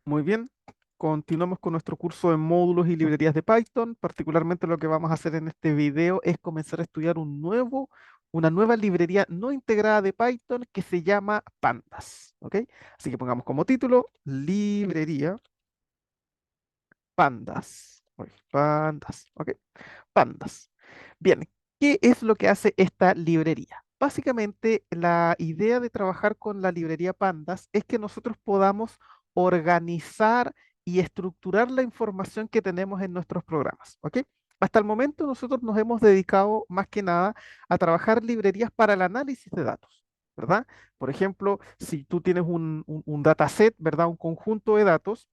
Muy bien, continuamos con nuestro curso de módulos y librerías de Python. Particularmente lo que vamos a hacer en este video es comenzar a estudiar una nueva librería no integrada de Python que se llama Pandas. ¿Ok? Así que pongamos como título librería Pandas. Uy, Pandas. ¿Ok? Pandas. Bien, ¿qué es lo que hace esta librería? Básicamente, la idea de trabajar con la librería Pandas es que nosotros podamos organizar y estructurar la información que tenemos en nuestros programas, ¿ok? Hasta el momento nosotros nos hemos dedicado más que nada a trabajar librerías para el análisis de datos, ¿verdad? Por ejemplo, si tú tienes un dataset, ¿verdad? Un conjunto de datos.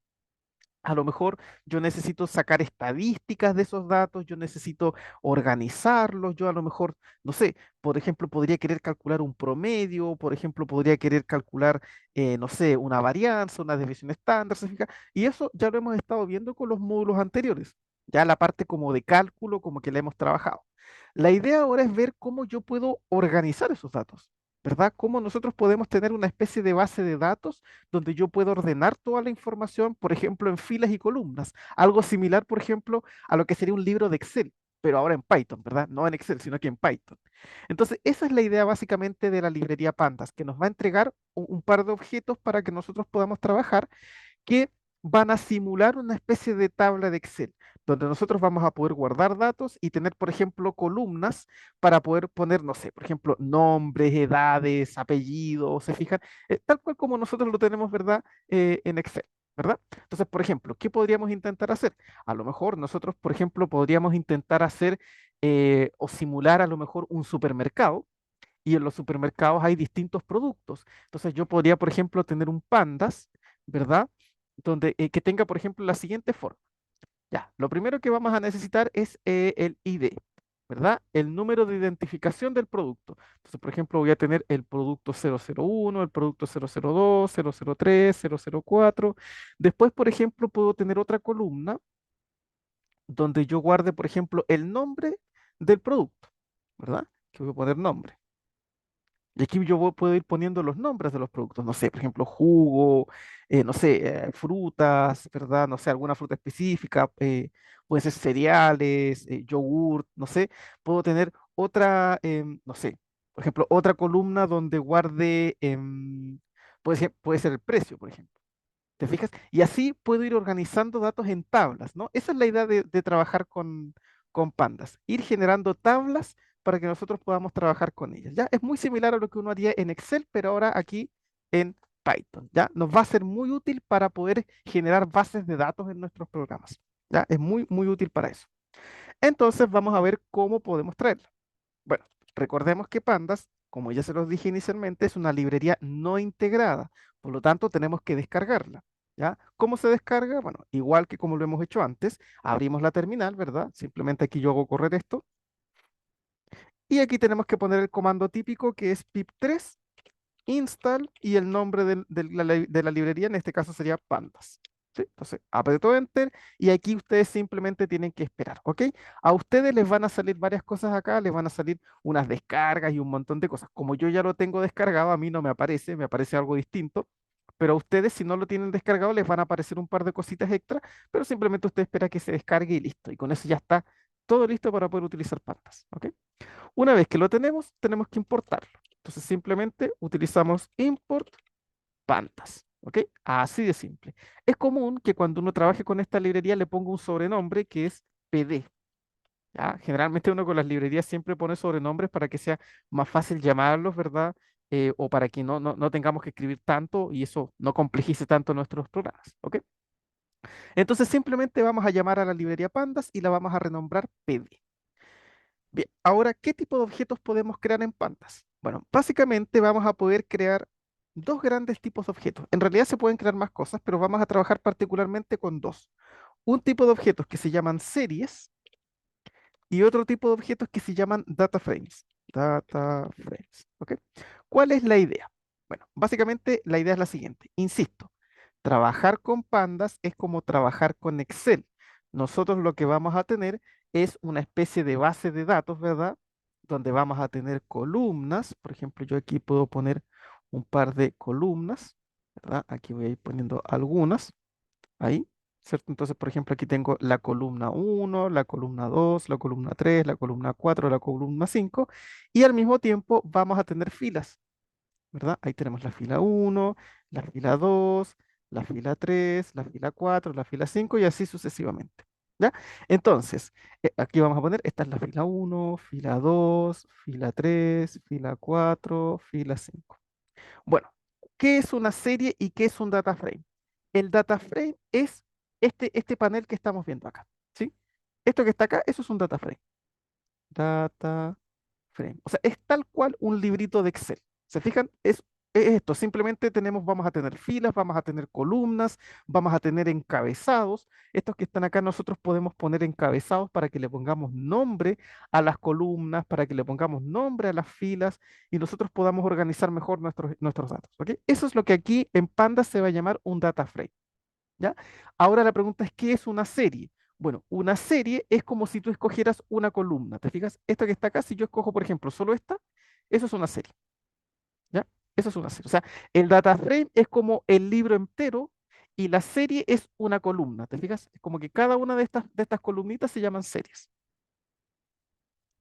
A lo mejor yo necesito sacar estadísticas de esos datos, yo necesito organizarlos, yo a lo mejor, no sé, por ejemplo, podría querer calcular un promedio, por ejemplo, podría querer calcular, no sé, una varianza, una desviación estándar, ¿se fija? Y eso ya lo hemos estado viendo con los módulos anteriores, ya la parte como de cálculo, como que la hemos trabajado. La idea ahora es ver cómo yo puedo organizar esos datos, ¿verdad? Cómo nosotros podemos tener una especie de base de datos donde yo puedo ordenar toda la información, por ejemplo, en filas y columnas. Algo similar, por ejemplo, a lo que sería un libro de Excel, pero ahora en Python, ¿verdad? No en Excel, sino que en Python. Entonces, esa es la idea básicamente de la librería Pandas, que nos va a entregar un par de objetos para que nosotros podamos trabajar que van a simular una especie de tabla de Excel, donde nosotros vamos a poder guardar datos y tener, por ejemplo, columnas para poder poner, no sé, por ejemplo, nombres, edades, apellidos, ¿se fijan? Tal cual como nosotros lo tenemos, ¿verdad? En Excel, ¿verdad? Entonces, por ejemplo, ¿qué podríamos intentar hacer? A lo mejor nosotros, por ejemplo, podríamos intentar hacer o simular a lo mejor un supermercado. Y en los supermercados hay distintos productos. Entonces yo podría, por ejemplo, tener un pandas, ¿verdad? Donde que tenga, por ejemplo, la siguiente forma. Ya, lo primero que vamos a necesitar es el ID, ¿verdad? El número de identificación del producto. Entonces, por ejemplo, voy a tener el producto 001, el producto 002, 003, 004. Después, por ejemplo, puedo tener otra columna donde yo guarde, por ejemplo, el nombre del producto, ¿verdad? Que voy a poner nombre. Y aquí puedo ir poniendo los nombres de los productos, no sé, por ejemplo, jugo, no sé, frutas, ¿verdad? No sé, alguna fruta específica, pueden ser cereales, yogurt, no sé. Puedo tener otra, no sé, por ejemplo, otra columna donde guarde, puede ser el precio, por ejemplo. ¿Te fijas? Y así puedo ir organizando datos en tablas, ¿no? Esa es la idea de trabajar con pandas, ir generando tablas para que nosotros podamos trabajar con ellas, ¿ya? Es muy similar a lo que uno haría en Excel, pero ahora aquí en Python, ¿ya? Nos va a ser muy útil para poder generar bases de datos en nuestros programas, ¿ya? Es muy, muy útil para eso. Entonces vamos a ver cómo podemos traerla. Bueno, recordemos que Pandas, como ya se los dije inicialmente, es una librería no integrada, por lo tanto tenemos que descargarla. ¿Ya? ¿Cómo se descarga? Bueno, igual que como lo hemos hecho antes, abrimos la terminal, ¿verdad? Simplemente aquí yo hago correr esto y aquí tenemos que poner el comando típico que es pip3 install y el nombre de la librería, en este caso sería Pandas. ¿Sí? Entonces, aprieto Enter y aquí ustedes simplemente tienen que esperar, ¿ok? A ustedes les van a salir varias cosas acá, les van a salir unas descargas y un montón de cosas. Como yo ya lo tengo descargado, a mí no me aparece algo distinto, pero a ustedes si no lo tienen descargado les van a aparecer un par de cositas extra, pero simplemente usted espera que se descargue y listo. Y con eso ya está todo listo para poder utilizar Pandas, ¿ok? Una vez que lo tenemos, tenemos que importarlo. Entonces simplemente utilizamos import pandas. ¿Ok? Así de simple. Es común que cuando uno trabaje con esta librería le ponga un sobrenombre que es PD. ¿Ya? Generalmente uno con las librerías siempre pone sobrenombres para que sea más fácil llamarlos, ¿verdad? O para que no tengamos que escribir tanto y eso no complejice tanto nuestros programas. ¿Ok? Entonces simplemente vamos a llamar a la librería pandas y la vamos a renombrar PD. Bien, ahora, ¿qué tipo de objetos podemos crear en Pandas? Bueno, básicamente vamos a poder crear dos grandes tipos de objetos. En realidad se pueden crear más cosas, pero vamos a trabajar particularmente con dos. Un tipo de objetos que se llaman series y otro tipo de objetos que se llaman data frames. Data frames, ¿ok? ¿Cuál es la idea? Bueno, básicamente la idea es la siguiente. Insisto, trabajar con pandas es como trabajar con Excel. Nosotros lo que vamos a tener es una especie de base de datos, ¿verdad? Donde vamos a tener columnas. Por ejemplo, yo aquí puedo poner un par de columnas, ¿verdad? Aquí voy a ir poniendo algunas. Ahí, ¿cierto? Entonces, por ejemplo, aquí tengo la columna uno, la columna 2, la columna 3, la columna 4, la columna 5, y al mismo tiempo vamos a tener filas, ¿verdad? Ahí tenemos la fila uno, la fila 2, la fila 3, la fila 4, la fila 5 y así sucesivamente. ¿Ya? Entonces, aquí vamos a poner, esta es la fila uno, fila 2, fila 3, fila 4, fila 5. Bueno, ¿qué es una serie y qué es un data frame? El data frame es este panel que estamos viendo acá, ¿sí? Esto que está acá, eso es un data frame. Data frame. O sea, es tal cual un librito de Excel. ¿Se fijan? Es esto. Simplemente vamos a tener filas, vamos a tener columnas, vamos a tener encabezados. Estos que están acá nosotros podemos poner encabezados para que le pongamos nombre a las columnas, para que le pongamos nombre a las filas y nosotros podamos organizar mejor nuestros datos. ¿Ok? Eso es lo que aquí en Pandas se va a llamar un data frame. ¿Ya? Ahora la pregunta es, ¿qué es una serie? Bueno, una serie es como si tú escogieras una columna. ¿Te fijas? Esta que está acá, si yo escojo, por ejemplo, solo esta, eso es una serie. ¿Ya? Eso es una serie. O sea, el data frame es como el libro entero y la serie es una columna. ¿Te fijas? Es como que cada una de estas columnitas se llaman series.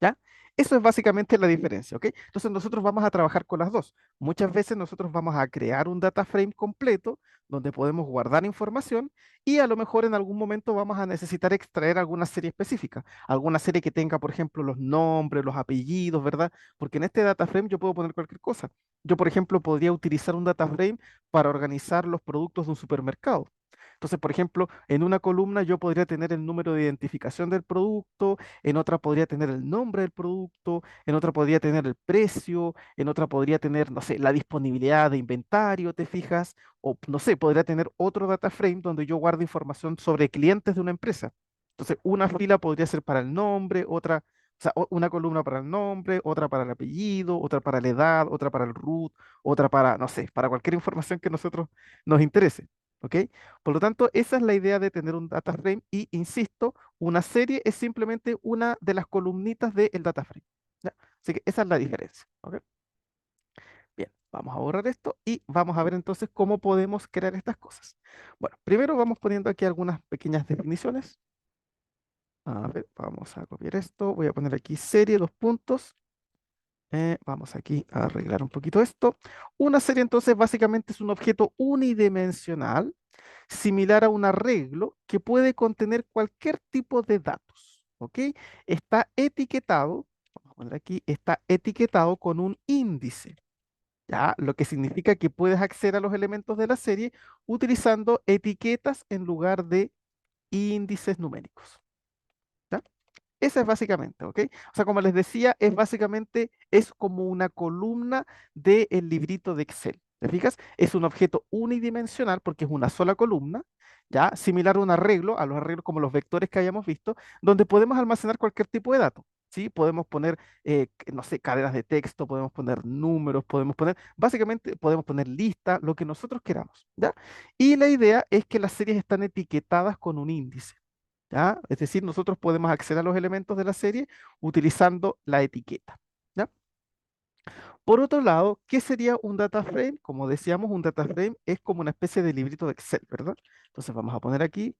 ¿Ya? Eso es básicamente la diferencia, ¿ok? Entonces nosotros vamos a trabajar con las dos. Muchas veces nosotros vamos a crear un data frame completo donde podemos guardar información y a lo mejor en algún momento vamos a necesitar extraer alguna serie específica, alguna serie que tenga, por ejemplo, los nombres, los apellidos, ¿verdad? Porque en este data frame yo puedo poner cualquier cosa. Yo, por ejemplo, podría utilizar un data frame para organizar los productos de un supermercado. Entonces, por ejemplo, en una columna yo podría tener el número de identificación del producto, en otra podría tener el nombre del producto, en otra podría tener el precio, en otra podría tener, no sé, la disponibilidad de inventario, ¿te fijas? O, no sé, podría tener otro data frame donde yo guardo información sobre clientes de una empresa. Entonces, una fila podría ser para el nombre, otra, o sea, una columna para el nombre, otra para el apellido, otra para la edad, otra para el root, otra para, no sé, para cualquier información que a nosotros nos interese. ¿Ok? Por lo tanto, esa es la idea de tener un data frame y, insisto, una serie es simplemente una de las columnitas del data frame. ¿Ya? Así que esa es la diferencia. ¿Ok? Bien, vamos a borrar esto y vamos a ver entonces cómo podemos crear estas cosas. Bueno, primero vamos poniendo aquí algunas pequeñas definiciones. A ver, vamos a copiar esto. Voy a poner aquí serie, dos puntos. Vamos aquí a arreglar un poquito esto. Una serie entonces básicamente es un objeto unidimensional similar a un arreglo que puede contener cualquier tipo de datos. ¿Ok? Está etiquetado, vamos a poner aquí, está etiquetado con un índice. ¿Ya? Lo que significa que puedes acceder a los elementos de la serie utilizando etiquetas en lugar de índices numéricos. ¿Ya? Esa es básicamente, ¿ok? O sea, como les decía, es como una columna del librito de Excel. ¿Te fijas? Es un objeto unidimensional porque es una sola columna, ¿ya? Similar a un arreglo, a los arreglos como los vectores que hayamos visto, donde podemos almacenar cualquier tipo de dato, ¿sí? Podemos poner, no sé, cadenas de texto, podemos poner números, básicamente podemos poner listas, lo que nosotros queramos, ¿ya? Y la idea es que las series están etiquetadas con un índice. ¿Ya? Es decir, nosotros podemos acceder a los elementos de la serie utilizando la etiqueta. ¿Ya? Por otro lado, ¿qué sería un data frame? Como decíamos, un data frame es como una especie de librito de Excel, ¿verdad? Entonces vamos a poner aquí,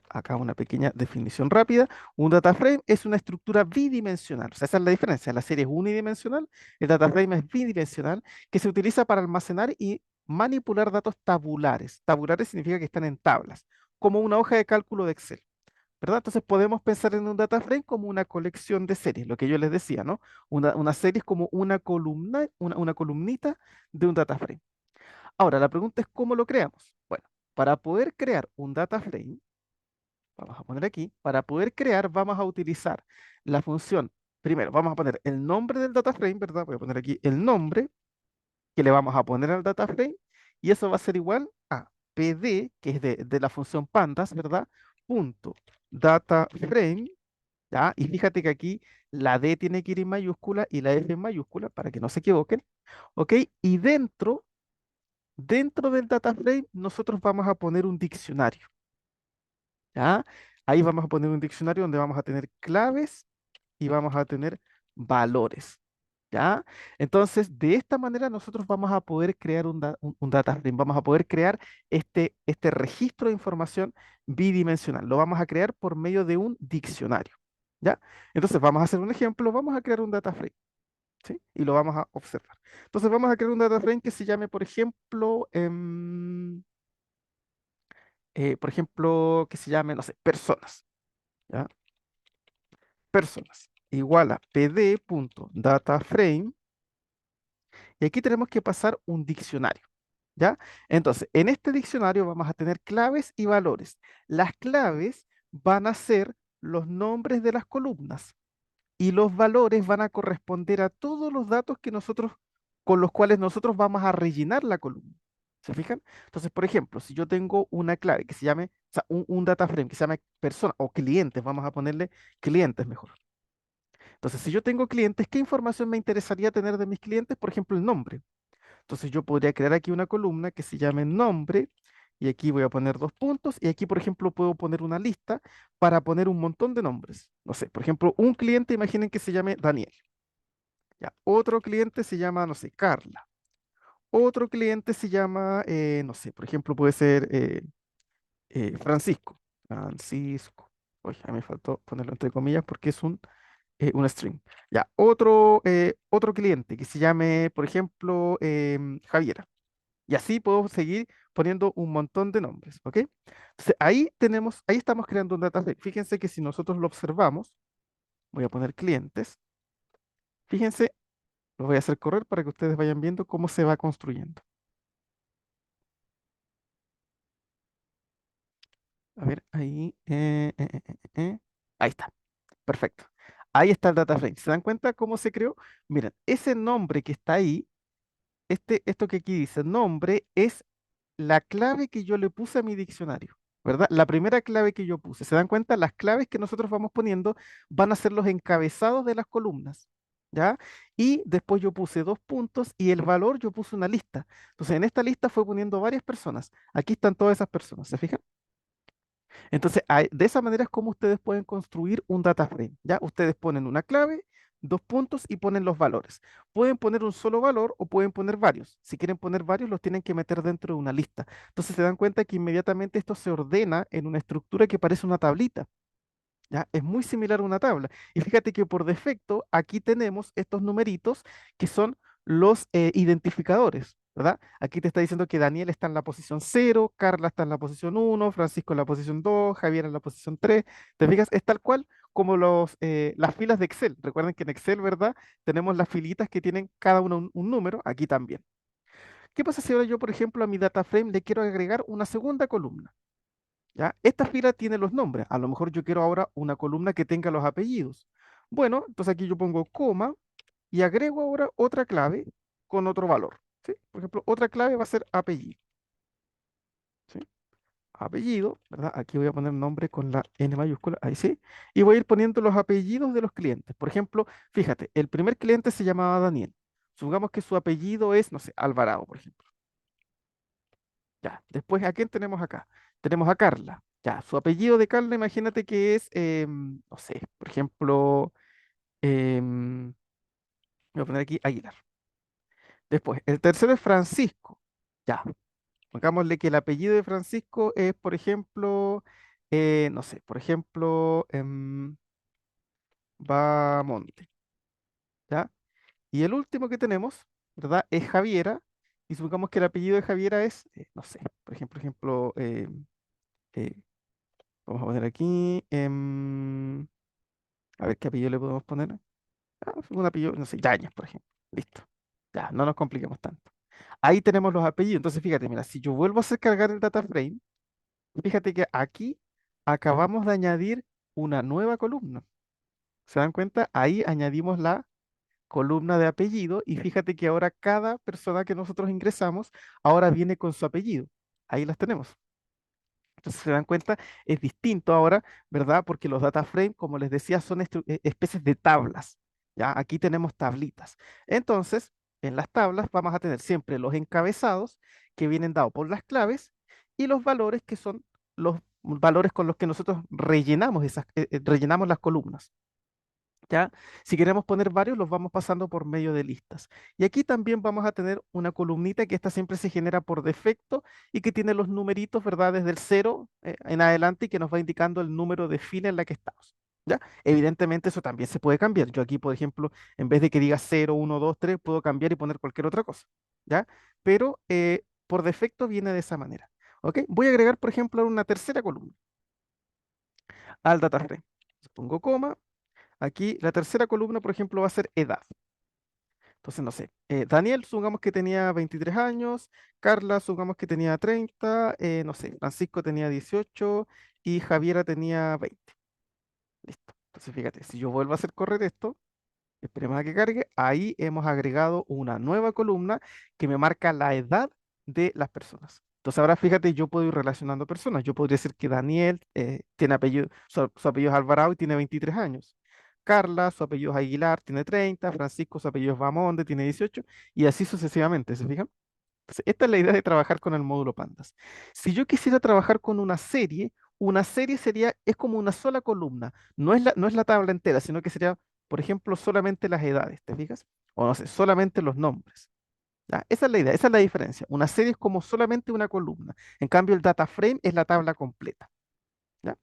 acá una pequeña definición rápida. Un data frame es una estructura bidimensional. O sea, esa es la diferencia. La serie es unidimensional, el data frame es bidimensional, que se utiliza para almacenar y manipular datos tabulares. Tabulares significa que están en tablas, como una hoja de cálculo de Excel. ¿Verdad? Entonces podemos pensar en un data frame como una colección de series, lo que yo les decía, ¿no? Una serie es como una columna, una columnita de un data frame. Ahora, la pregunta es cómo lo creamos. Bueno, para poder crear un data frame, vamos a poner aquí, para poder crear vamos a utilizar la función, primero vamos a poner el nombre del data frame, ¿verdad? Voy a poner aquí el nombre que le vamos a poner al data frame y eso va a ser igual a pd, que es de la función pandas, ¿verdad? Punto data frame. ¿Ya? Y fíjate que aquí la D tiene que ir en mayúscula y la F en mayúscula para que no se equivoquen. ¿Ok? Y dentro del data frame, nosotros vamos a poner un diccionario. ¿Ya? Ahí vamos a poner un diccionario donde vamos a tener claves y vamos a tener valores. ¿Ya? Entonces, de esta manera nosotros vamos a poder crear un data frame, vamos a poder crear este registro de información bidimensional. Lo vamos a crear por medio de un diccionario. ¿Ya? Entonces, vamos a hacer un ejemplo, vamos a crear un data frame, ¿sí? Y lo vamos a observar. Entonces, vamos a crear un data frame que se llame, por ejemplo, que se llame, no sé, personas. ¿Ya? Personas igual a pd.dataframe. Y aquí tenemos que pasar un diccionario, ¿ya? Entonces, en este diccionario vamos a tener claves y valores. Las claves van a ser los nombres de las columnas y los valores van a corresponder a todos los datos que nosotros, con los cuales nosotros vamos a rellenar la columna. ¿Se fijan? Entonces, por ejemplo, si yo tengo una clave que se llame, o sea, un data frame que se llame persona o clientes, vamos a ponerle clientes mejor. Entonces, si yo tengo clientes, ¿qué información me interesaría tener de mis clientes? Por ejemplo, el nombre. Entonces yo podría crear aquí una columna que se llame nombre y aquí voy a poner dos puntos y aquí, por ejemplo, puedo poner una lista para poner un montón de nombres. No sé, por ejemplo, un cliente, imaginen que se llame Daniel. Ya, otro cliente se llama, no sé, Carla. Otro cliente se llama, no sé, por ejemplo, puede ser Francisco. Francisco. Oye, a mí me faltó ponerlo entre comillas porque es un string. Ya, otro cliente que se llame, por ejemplo, Javiera. Y así puedo seguir poniendo un montón de nombres, ¿ok? Entonces, ahí estamos creando un data frame. Fíjense que si nosotros lo observamos, voy a poner clientes. Fíjense, lo voy a hacer correr para que ustedes vayan viendo cómo se va construyendo. A ver, ahí. Ahí está, perfecto. Ahí está el data frame. ¿Se dan cuenta cómo se creó? Miren, ese nombre que está ahí, esto que aquí dice nombre, es la clave que yo le puse a mi diccionario, ¿verdad? La primera clave que yo puse. ¿Se dan cuenta? Las claves que nosotros vamos poniendo van a ser los encabezados de las columnas, ¿ya? Y después yo puse dos puntos y el valor yo puse una lista. Entonces, en esta lista fue poniendo varias personas. Aquí están todas esas personas, ¿se fijan? Entonces, de esa manera es como ustedes pueden construir un data frame, ¿ya? Ustedes ponen una clave, dos puntos y ponen los valores. Pueden poner un solo valor o pueden poner varios. Si quieren poner varios, los tienen que meter dentro de una lista. Entonces, se dan cuenta que inmediatamente esto se ordena en una estructura que parece una tablita. ¿Ya? Es muy similar a una tabla. Y fíjate que por defecto aquí tenemos estos numeritos que son los identificadores, ¿verdad? Aquí te está diciendo que Daniel está en la posición 0, Carla está en la posición 1, Francisco en la posición 2, Javier en la posición 3. ¿Te fijas? Es tal cual como las filas de Excel. Recuerden que en Excel, ¿verdad? Tenemos las filitas que tienen cada uno un número, aquí también. ¿Qué pasa si ahora yo, por ejemplo, a mi data frame le quiero agregar una segunda columna? ¿Ya? Esta fila tiene los nombres. A lo mejor yo quiero ahora una columna que tenga los apellidos. Bueno, entonces aquí yo pongo coma y agrego ahora otra clave con otro valor. ¿Sí? Por ejemplo, otra clave va a ser apellido. ¿Sí? Apellido, ¿verdad? Aquí voy a poner nombre con la N mayúscula, ahí sí. Y voy a ir poniendo los apellidos de los clientes. Por ejemplo, fíjate, el primer cliente se llamaba Daniel. Supongamos que su apellido es, no sé, Alvarado, por ejemplo. Ya, después, ¿a quién tenemos acá? Tenemos a Carla. Ya, su apellido de Carla, imagínate que es, no sé, por ejemplo, voy a poner aquí Aguilar. Después, el tercero es Francisco. Ya, pongámosle que el apellido de Francisco es, por ejemplo, no sé, por ejemplo, Bamonte. ¿Ya? Y el último que tenemos, ¿verdad? Es Javiera. Y supongamos que el apellido de Javiera es, no sé, por ejemplo, eh, vamos a poner aquí. A ver qué apellido le podemos poner. Un apellido, no sé, Yañez, por ejemplo. Listo. Ya, no nos compliquemos tanto. Ahí tenemos los apellidos. Entonces, fíjate, mira, si yo vuelvo a hacer cargar el data frame, fíjate que aquí acabamos de añadir una nueva columna. ¿Se dan cuenta? Ahí añadimos la columna de apellido y fíjate que ahora cada persona que nosotros ingresamos ahora viene con su apellido. Ahí las tenemos. Entonces se dan cuenta, es distinto ahora, ¿verdad? Porque los data frame, como les decía, son especies de tablas. ¿Ya? Aquí tenemos tablitas. Entonces, en las tablas vamos a tener siempre los encabezados que vienen dados por las claves y los valores que son los valores con los que nosotros rellenamos rellenamos las columnas. ¿Ya? Si queremos poner varios, los vamos pasando por medio de listas. Y aquí también vamos a tener una columnita que esta siempre se genera por defecto y que tiene los numeritos, ¿verdad? Desde el cero en adelante y que nos va indicando el número de fila en la que estamos. ¿Ya? Evidentemente eso también se puede cambiar. Yo aquí, por ejemplo, en vez de que diga 0, 1, 2, 3, puedo cambiar y poner cualquier otra cosa. ¿Ya? Pero por defecto viene de esa manera. ¿Ok? Voy a agregar, por ejemplo, una tercera columna al data frame. Pongo coma. Aquí la tercera columna, por ejemplo, va a ser edad. Entonces, no sé, Daniel, supongamos que tenía 23 años, Carla, supongamos que tenía 30, no sé, Francisco tenía 18 y Javiera tenía 20. Listo. Entonces, fíjate, si yo vuelvo a hacer correr esto, esperemos a que cargue, ahí hemos agregado una nueva columna que me marca la edad de las personas. Entonces, ahora fíjate, yo puedo ir relacionando personas. Yo podría decir que Daniel tiene apellido, su apellido es Alvarado y tiene 23 años. Carla, su apellido es Aguilar, tiene 30. Francisco, su apellido es Bamonde, tiene 18. Y así sucesivamente, ¿se fijan? Entonces, esta es la idea de trabajar con el módulo Pandas. Si yo quisiera trabajar con una serie sería, es como una sola columna. No es la tabla entera, sino que sería, por ejemplo, solamente las edades, ¿te fijas? O no sé, solamente los nombres. ¿Ya? Esa es la idea, esa es la diferencia. Una serie es como solamente una columna. En cambio, el data frame es la tabla completa. ¿Ya?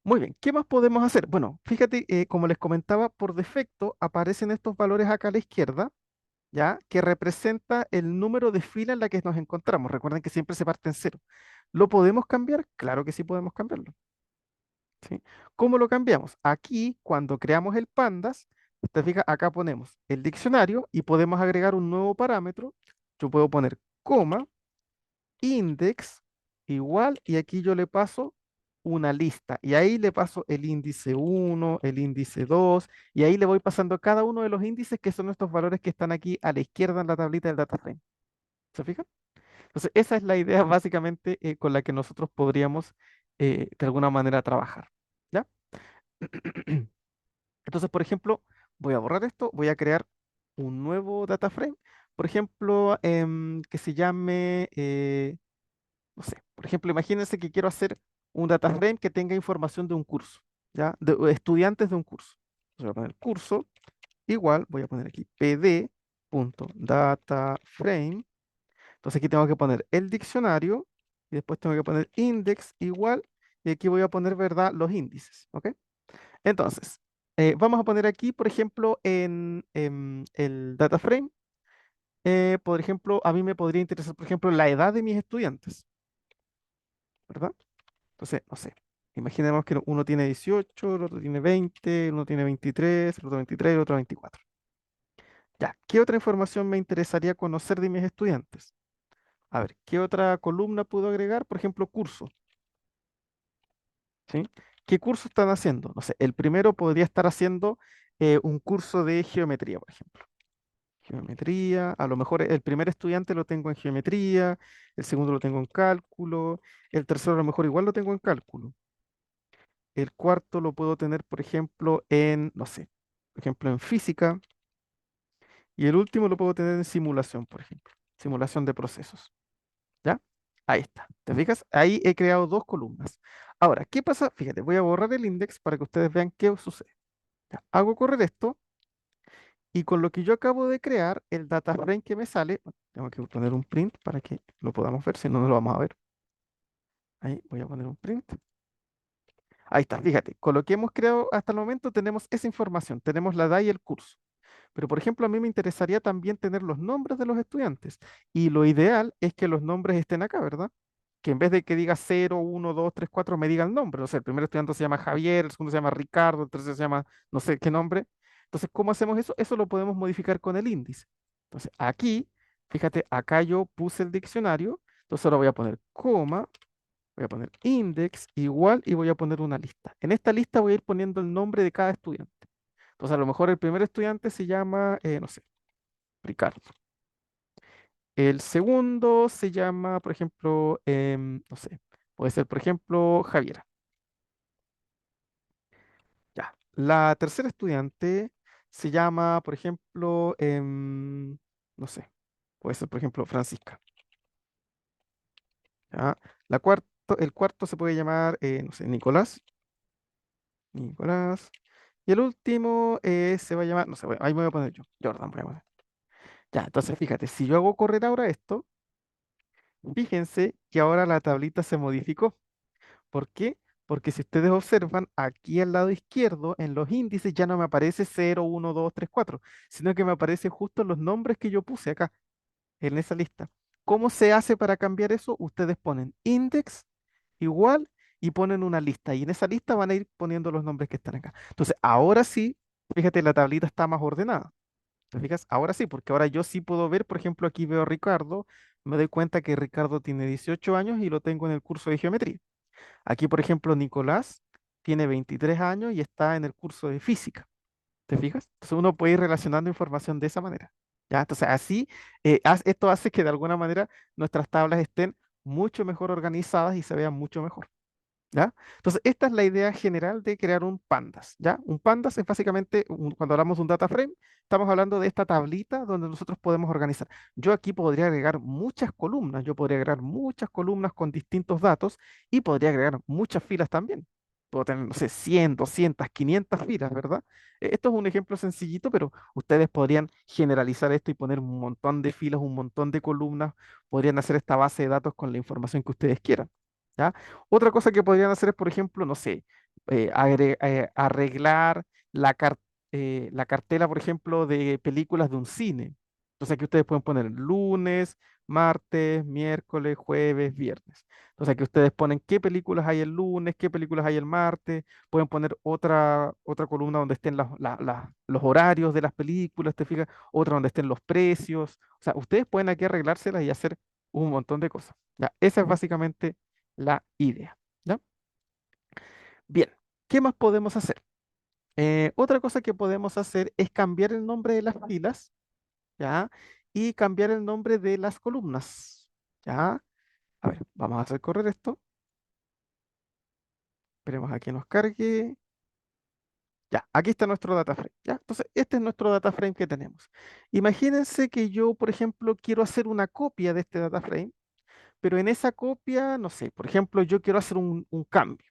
Muy bien, ¿qué más podemos hacer? Bueno, fíjate, como les comentaba, por defecto aparecen estos valores acá a la izquierda, ¿ya? Que representa el número de fila en la que nos encontramos. Recuerden que siempre se parte en cero. ¿Lo podemos cambiar? Claro que sí podemos cambiarlo. ¿Sí? ¿Cómo lo cambiamos? Aquí, cuando creamos el pandas, usted fija, acá ponemos el diccionario y podemos agregar un nuevo parámetro. Yo puedo poner coma, index, igual, y aquí yo le paso una lista. Y ahí le paso el índice uno, el índice 2 y ahí le voy pasando cada uno de los índices que son estos valores que están aquí a la izquierda en la tablita del data frame. ¿Se fijan? Entonces, esa es la idea básicamente con la que nosotros podríamos de alguna manera trabajar. ¿Ya? Entonces, por ejemplo, voy a borrar esto, voy a crear un nuevo data frame, por ejemplo, que se llame, no sé, por ejemplo, imagínense que quiero hacer un data frame que tenga información de un curso, ¿ya? De estudiantes de un curso. Entonces, voy a poner curso, igual, voy a poner aquí pd.dataframe. Entonces aquí tengo que poner el diccionario y después tengo que poner index igual y aquí voy a poner, ¿verdad? Los índices, ¿ok? Entonces, vamos a poner aquí, por ejemplo, en el data frame, por ejemplo, a mí me podría interesar, por ejemplo, la edad de mis estudiantes, ¿verdad? Entonces, no sé, imaginemos que uno tiene 18, el otro tiene 20, uno tiene 23, el otro 23, el otro 24. Ya, ¿qué otra información me interesaría conocer de mis estudiantes? A ver, ¿qué otra columna puedo agregar? Por ejemplo, curso, ¿sí? ¿Qué curso están haciendo? No sé, el primero podría estar haciendo un curso de geometría, por ejemplo. Geometría, a lo mejor el primer estudiante lo tengo en geometría, el segundo lo tengo en cálculo, el tercero a lo mejor igual lo tengo en cálculo. El cuarto lo puedo tener, por ejemplo, en, no sé, por ejemplo, en física. Y el último lo puedo tener en simulación, por ejemplo, simulación de procesos. ¿Ya? Ahí está. ¿Te fijas? Ahí he creado dos columnas. Ahora, ¿qué pasa? Fíjate, voy a borrar el index para que ustedes vean qué sucede. Ya, hago correr esto y con lo que yo acabo de crear, el data frame que me sale, bueno, tengo que poner un print para que lo podamos ver, si no, no lo vamos a ver. Ahí voy a poner un print. Ahí está, fíjate, con lo que hemos creado hasta el momento tenemos esa información, tenemos la edad y el curso. Pero, por ejemplo, a mí me interesaría también tener los nombres de los estudiantes. Y lo ideal es que los nombres estén acá, ¿verdad? Que en vez de que diga 0, 1, 2, 3, 4, me diga el nombre. O sea, el primer estudiante se llama Javier, el segundo se llama Ricardo, el tercero se llama no sé qué nombre. Entonces, ¿cómo hacemos eso? Eso lo podemos modificar con el índice. Entonces, aquí, fíjate, acá yo puse el diccionario. Entonces, ahora voy a poner coma, voy a poner index igual y voy a poner una lista. En esta lista voy a ir poniendo el nombre de cada estudiante. Entonces, a lo mejor el primer estudiante se llama, no sé, Ricardo. El segundo se llama, por ejemplo, no sé, puede ser, por ejemplo, Javiera. Ya. La tercera estudiante se llama, por ejemplo, no sé, puede ser, por ejemplo, Francisca. ¿Ya? El cuarto se puede llamar, no sé, Nicolás. Nicolás. Y el último se va a llamar, no sé, ahí me voy a poner yo, Jordan, voy a poner. Ya, entonces fíjate, si yo hago correr ahora esto, fíjense que ahora la tablita se modificó. ¿Por qué? Porque si ustedes observan, aquí al lado izquierdo, en los índices, ya no me aparece 0, 1, 2, 3, 4, sino que me aparecen justo los nombres que yo puse acá, en esa lista. ¿Cómo se hace para cambiar eso? Ustedes ponen index igual y ponen una lista, y en esa lista van a ir poniendo los nombres que están acá. Entonces, ahora sí, fíjate, la tablita está más ordenada. ¿Te fijas? Ahora sí, porque ahora yo sí puedo ver, por ejemplo, aquí veo a Ricardo, me doy cuenta que Ricardo tiene 18 años y lo tengo en el curso de geometría. Aquí, por ejemplo, Nicolás tiene 23 años y está en el curso de física. ¿Te fijas? Entonces uno puede ir relacionando información de esa manera. ¿Ya? Entonces así, esto hace que de alguna manera nuestras tablas estén mucho mejor organizadas y se vean mucho mejor. ¿Ya? Entonces, esta es la idea general de crear un pandas, ¿ya? Un pandas es básicamente, cuando hablamos de un data frame, estamos hablando de esta tablita donde nosotros podemos organizar. Yo aquí podría agregar muchas columnas, yo podría agregar muchas columnas con distintos datos y podría agregar muchas filas también. Puedo tener, no sé, 100, 200, 500 filas, ¿verdad? Esto es un ejemplo sencillito, pero ustedes podrían generalizar esto y poner un montón de filas, un montón de columnas, podrían hacer esta base de datos con la información que ustedes quieran. ¿Ya? Otra cosa que podrían hacer es, por ejemplo, no sé, arreglar la cartela, por ejemplo, de películas de un cine. Entonces aquí ustedes pueden poner lunes, martes, miércoles, jueves, viernes. Entonces aquí ustedes ponen qué películas hay el lunes, qué películas hay el martes. Pueden poner otra columna donde estén los horarios de las películas, ¿te fijas? Otra donde estén los precios. O sea, ustedes pueden aquí arreglárselas y hacer un montón de cosas. Ya, esa es básicamente la idea. ¿Ya? Bien, ¿qué más podemos hacer? Otra cosa que podemos hacer es cambiar el nombre de las filas, ¿ya? Y cambiar el nombre de las columnas, ¿ya? A ver, vamos a hacer correr esto. Esperemos a que nos cargue. Ya, aquí está nuestro data frame, ¿ya? Entonces, este es nuestro data frame que tenemos. Imagínense que yo, por ejemplo, quiero hacer una copia de este data frame, pero en esa copia, no sé, por ejemplo, yo quiero hacer un cambio.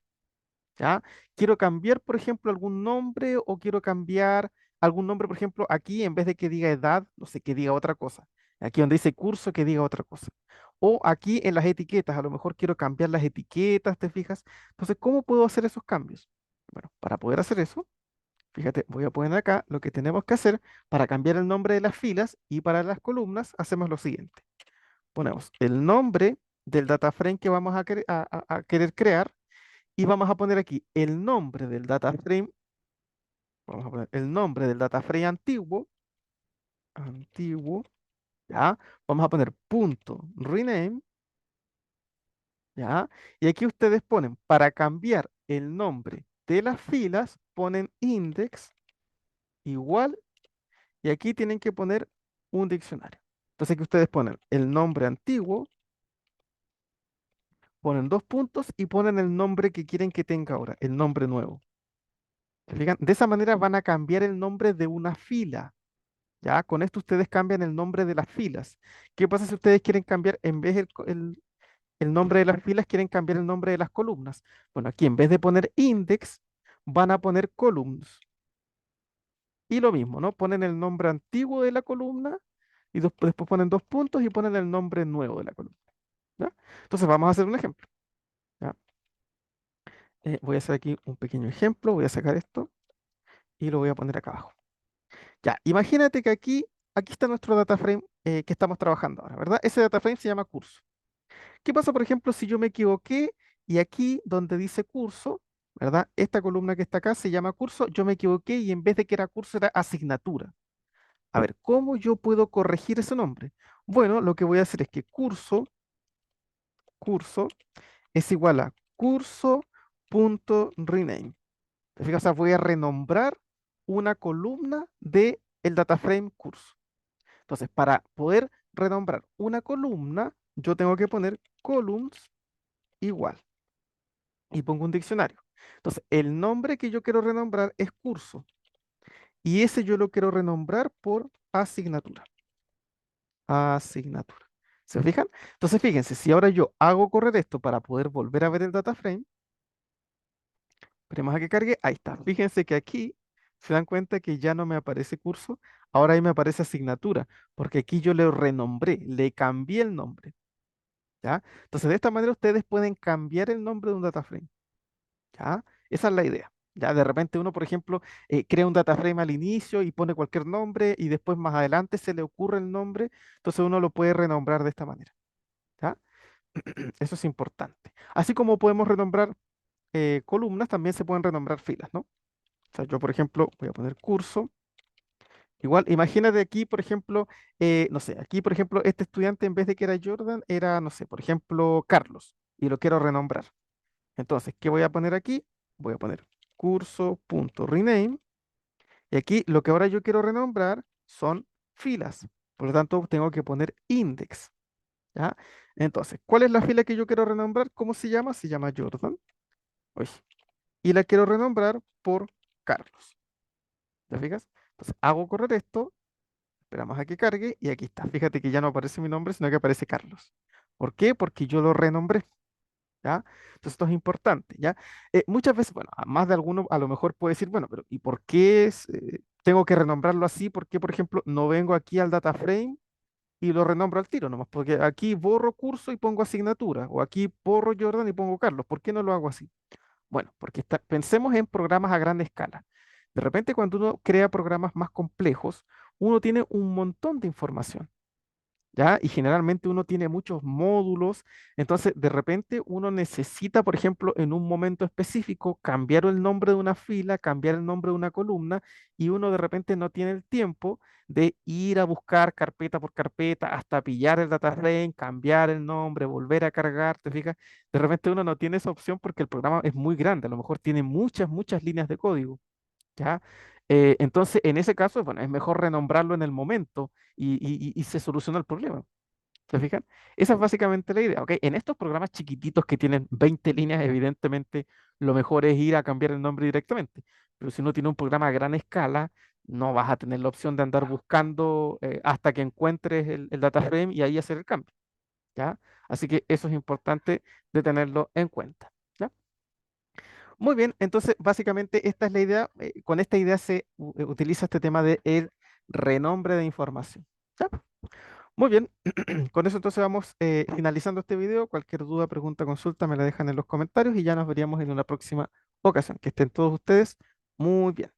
¿Ya? Quiero cambiar, por ejemplo, algún nombre o quiero cambiar algún nombre, por ejemplo, aquí en vez de que diga edad, no sé, que diga otra cosa. Aquí donde dice curso, que diga otra cosa. O aquí en las etiquetas, a lo mejor quiero cambiar las etiquetas, ¿te fijas? Entonces, ¿cómo puedo hacer esos cambios? Bueno, para poder hacer eso, fíjate, voy a poner acá lo que tenemos que hacer para cambiar el nombre de las filas y para las columnas, hacemos lo siguiente. Ponemos el nombre del data frame que vamos a querer crear y vamos a poner aquí el nombre del data frame, vamos a poner el nombre del data frame antiguo, ¿ya? Vamos a poner punto rename, ¿ya? Y aquí ustedes ponen, para cambiar el nombre de las filas, ponen index igual, y aquí tienen que poner un diccionario. Entonces aquí ustedes ponen el nombre antiguo, ponen dos puntos y ponen el nombre que quieren que tenga ahora, el nombre nuevo. ¿Se fijan? De esa manera van a cambiar el nombre de una fila. Ya, con esto ustedes cambian el nombre de las filas. ¿Qué pasa si ustedes quieren cambiar, en vez el nombre de las filas, quieren cambiar el nombre de las columnas? Bueno, aquí en vez de poner index, van a poner columns. Y lo mismo, ¿no? Ponen el nombre antiguo de la columna y después ponen dos puntos y ponen el nombre nuevo de la columna. ¿Ya? Entonces vamos a hacer un ejemplo. ¿Ya? Voy a hacer aquí un pequeño ejemplo. Voy a sacar esto y lo voy a poner acá abajo. Ya, imagínate que aquí está nuestro data frame que estamos trabajando ahora, ¿verdad? Ese data frame se llama curso. ¿Qué pasa, por ejemplo, si yo me equivoqué y aquí donde dice curso, ¿verdad? Esta columna que está acá se llama curso, yo me equivoqué y en vez de que era curso era asignatura. A ver, ¿cómo yo puedo corregir ese nombre? Bueno, lo que voy a hacer es que curso es igual a curso.rename. ¿Te fijas? O sea, voy a renombrar una columna de el data frame curso. Entonces, para poder renombrar una columna, yo tengo que poner columns igual y pongo un diccionario. Entonces, el nombre que yo quiero renombrar es curso y ese yo lo quiero renombrar por asignatura. Asignatura. ¿Se fijan? Entonces, fíjense, si ahora yo hago correr esto para poder volver a ver el data frame, esperemos a que cargue. Ahí está. Fíjense que aquí Se dan cuenta que ya no me aparece curso, ahora ahí me aparece asignatura, porque aquí yo le renombré, le cambié el nombre, ¿ya? Entonces, de esta manera ustedes pueden cambiar el nombre de un data frame, ¿ya? Esa es la idea. Ya de repente uno, por ejemplo, crea un data frame al inicio y pone cualquier nombre y después más adelante se le ocurre el nombre, entonces uno lo puede renombrar de esta manera, ¿ya? Eso es importante. Así como podemos renombrar columnas, también se pueden renombrar filas, ¿no? O sea, yo, por ejemplo, voy a poner curso. Igual, imagínate aquí, por ejemplo, no sé, aquí, por ejemplo, este estudiante en vez de que era Jordan, era, no sé, por ejemplo, Carlos, y lo quiero renombrar. Entonces, ¿qué voy a poner aquí? Voy a poner curso.rename, y aquí lo que ahora yo quiero renombrar son filas. Por lo tanto, tengo que poner index, ¿ya? Entonces, ¿cuál es la fila que yo quiero renombrar? ¿Cómo se llama? Se llama Jordan. Uy, y la quiero renombrar por Carlos. ¿Te fijas? Entonces, hago correr esto. Esperamos a que cargue y aquí está. Fíjate que ya no aparece mi nombre, sino que aparece Carlos. ¿Por qué? Porque yo lo renombré, ¿ya? Entonces esto es importante, ¿ya? Muchas veces, bueno, a más de alguno a lo mejor puede decir, bueno, pero ¿y por qué tengo que renombrarlo así? ¿Por qué, por ejemplo, no vengo aquí al data frame y lo renombro al tiro nomás? Porque aquí borro curso y pongo asignatura, o aquí borro Jordan y pongo Carlos. ¿Por qué no lo hago así? Bueno, porque pensemos en programas a gran escala. De repente, cuando uno crea programas más complejos, uno tiene un montón de información, ¿ya? Y generalmente uno tiene muchos módulos, entonces de repente uno necesita, por ejemplo, en un momento específico, cambiar el nombre de una fila, cambiar el nombre de una columna, y uno de repente no tiene el tiempo de ir a buscar carpeta por carpeta hasta pillar el data frame, cambiar el nombre, volver a cargar, ¿te fijas? De repente uno no tiene esa opción porque el programa es muy grande, a lo mejor tiene muchas, muchas líneas de código. ¿Ya? Entonces, en ese caso, bueno, es mejor renombrarlo en el momento y se soluciona el problema. ¿Se fijan? Esa es básicamente la idea, ¿ok? En estos programas chiquititos que tienen 20 líneas, evidentemente lo mejor es ir a cambiar el nombre directamente. Pero si uno tiene un programa a gran escala, no vas a tener la opción de andar buscando hasta que encuentres el data frame y ahí hacer el cambio, ¿ya? Así que eso es importante de tenerlo en cuenta. ¿Ya? Muy bien, entonces básicamente esta es la idea. Con esta idea se utiliza este tema de el renombre de información. ¿Ya? Muy bien, con eso entonces vamos finalizando este video. Cualquier duda, pregunta, consulta me la dejan en los comentarios y ya nos veríamos en una próxima ocasión. Que estén todos ustedes muy bien.